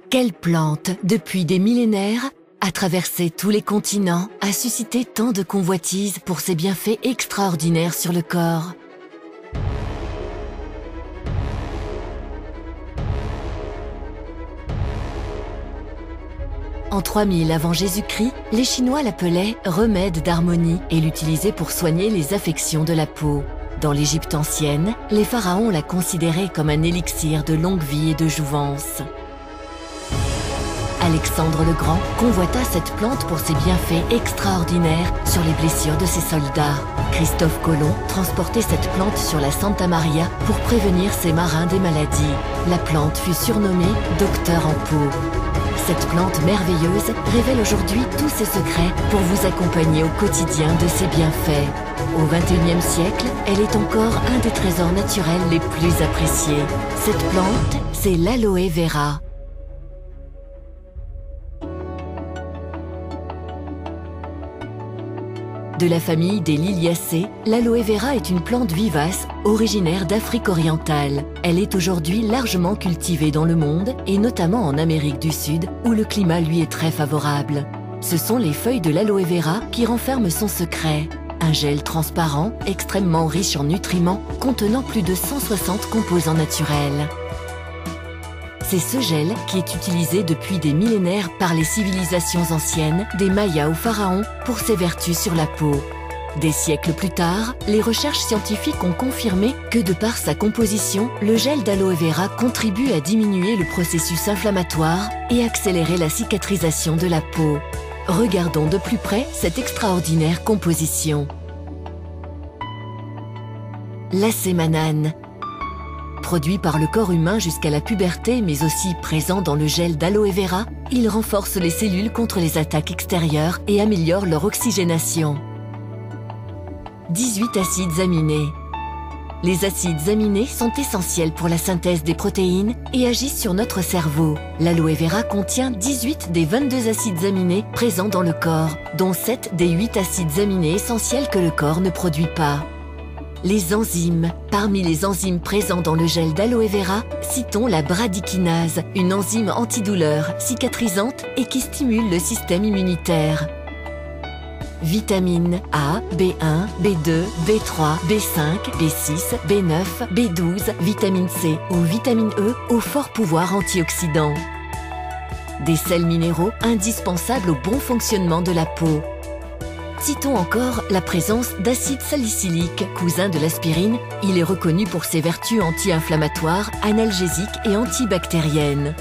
Quelle plante, depuis des millénaires, a traversé tous les continents, a suscité tant de convoitises pour ses bienfaits extraordinaires sur le corps. En 3000 avant Jésus-Christ, les Chinois l'appelaient remède d'harmonie et l'utilisaient pour soigner les affections de la peau. Dans l'Égypte ancienne, les pharaons la considéraient comme un élixir de longue vie et de jouvence. Alexandre le Grand convoita cette plante pour ses bienfaits extraordinaires sur les blessures de ses soldats. Christophe Colomb transportait cette plante sur la Santa Maria pour prévenir ses marins des maladies. La plante fut surnommée Docteur en peau. Cette plante merveilleuse révèle aujourd'hui tous ses secrets pour vous accompagner au quotidien de ses bienfaits. Au XXIe siècle, elle est encore un des trésors naturels les plus appréciés. Cette plante, c'est l'aloe vera. De la famille des Liliacées, l'aloe vera est une plante vivace originaire d'Afrique orientale. Elle est aujourd'hui largement cultivée dans le monde et notamment en Amérique du Sud où le climat lui est très favorable. Ce sont les feuilles de l'aloe vera qui renferment son secret. Un gel transparent, extrêmement riche en nutriments, contenant plus de 160 composants naturels. C'est ce gel qui est utilisé depuis des millénaires par les civilisations anciennes, des Mayas aux pharaons, pour ses vertus sur la peau. Des siècles plus tard, les recherches scientifiques ont confirmé que de par sa composition, le gel d'aloe vera contribue à diminuer le processus inflammatoire et accélérer la cicatrisation de la peau. Regardons de plus près cette extraordinaire composition. L'acémanane. Produit par le corps humain jusqu'à la puberté, mais aussi présent dans le gel d'aloe vera, il renforce les cellules contre les attaques extérieures et améliore leur oxygénation. 18 acides aminés. Les acides aminés sont essentiels pour la synthèse des protéines et agissent sur notre cerveau. L'aloe vera contient 18 des 22 acides aminés présents dans le corps, dont 7 des 8 acides aminés essentiels que le corps ne produit pas. Les enzymes. Parmi les enzymes présents dans le gel d'aloe vera, citons la bradykinase, une enzyme antidouleur, cicatrisante et qui stimule le système immunitaire. Vitamines A, B1, B2, B3, B5, B6, B9, B12, vitamine C ou vitamine E au fort pouvoir antioxydant. Des sels minéraux indispensables au bon fonctionnement de la peau. Citons encore la présence d'acide salicylique, cousin de l'aspirine. Il est reconnu pour ses vertus anti-inflammatoires, analgésiques et antibactériennes.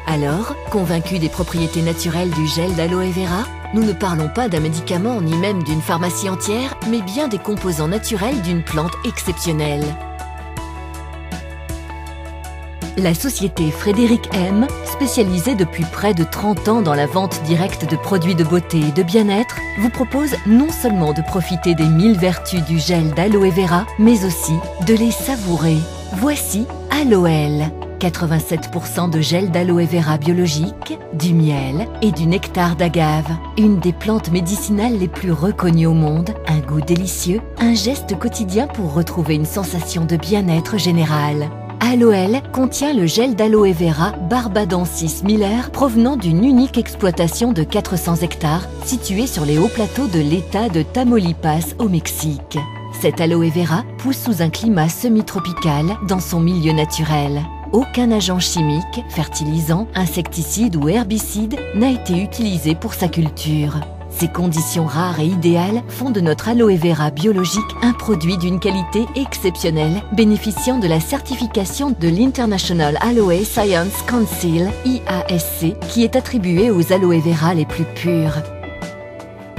Alors, convaincus des propriétés naturelles du gel d'aloe vera, nous ne parlons pas d'un médicament ni même d'une pharmacie entière, mais bien des composants naturels d'une plante exceptionnelle. La société Frédéric M, spécialisée depuis près de 30 ans dans la vente directe de produits de beauté et de bien-être, vous propose non seulement de profiter des 1000 vertus du gel d'aloe vera, mais aussi de les savourer. Voici Aloël. 87% de gel d'aloe vera biologique, du miel et du nectar d'agave. Une des plantes médicinales les plus reconnues au monde, un goût délicieux, un geste quotidien pour retrouver une sensation de bien-être général. Aloël contient le gel d'aloe vera Barbadensis Miller provenant d'une unique exploitation de 400 hectares située sur les hauts plateaux de l'État de Tamaulipas au Mexique. Cet aloe vera pousse sous un climat semi-tropical dans son milieu naturel. Aucun agent chimique, fertilisant, insecticide ou herbicide n'a été utilisé pour sa culture. Ces conditions rares et idéales font de notre aloe vera biologique un produit d'une qualité exceptionnelle, bénéficiant de la certification de l'International Aloe Science Council, IASC, qui est attribuée aux aloe vera les plus purs.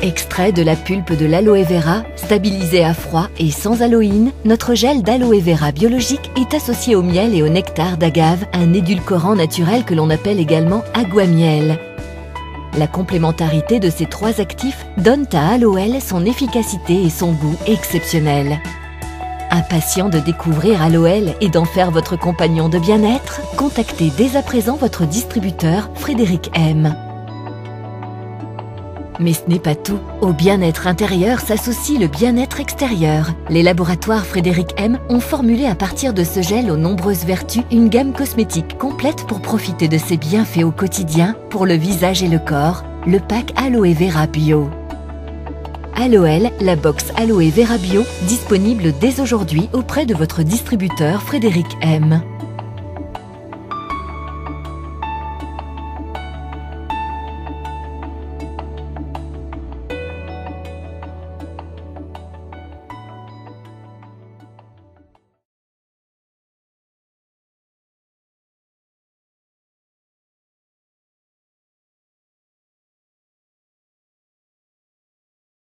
Extrait de la pulpe de l'aloe vera, stabilisé à froid et sans aloïne, notre gel d'aloe vera biologique est associé au miel et au nectar d'agave, un édulcorant naturel que l'on appelle également aguamiel. La complémentarité de ces trois actifs donne à Aloël son efficacité et son goût exceptionnel. Impatient de découvrir Aloël et d'en faire votre compagnon de bien-être, contactez dès à présent votre distributeur Frédéric M. Mais ce n'est pas tout. Au bien-être intérieur s'associe le bien-être extérieur. Les laboratoires Frédéric M ont formulé à partir de ce gel aux nombreuses vertus une gamme cosmétique complète pour profiter de ses bienfaits au quotidien pour le visage et le corps, le pack Aloe Vera Bio. Aloel, la box Aloe Vera Bio, disponible dès aujourd'hui auprès de votre distributeur Frédéric M.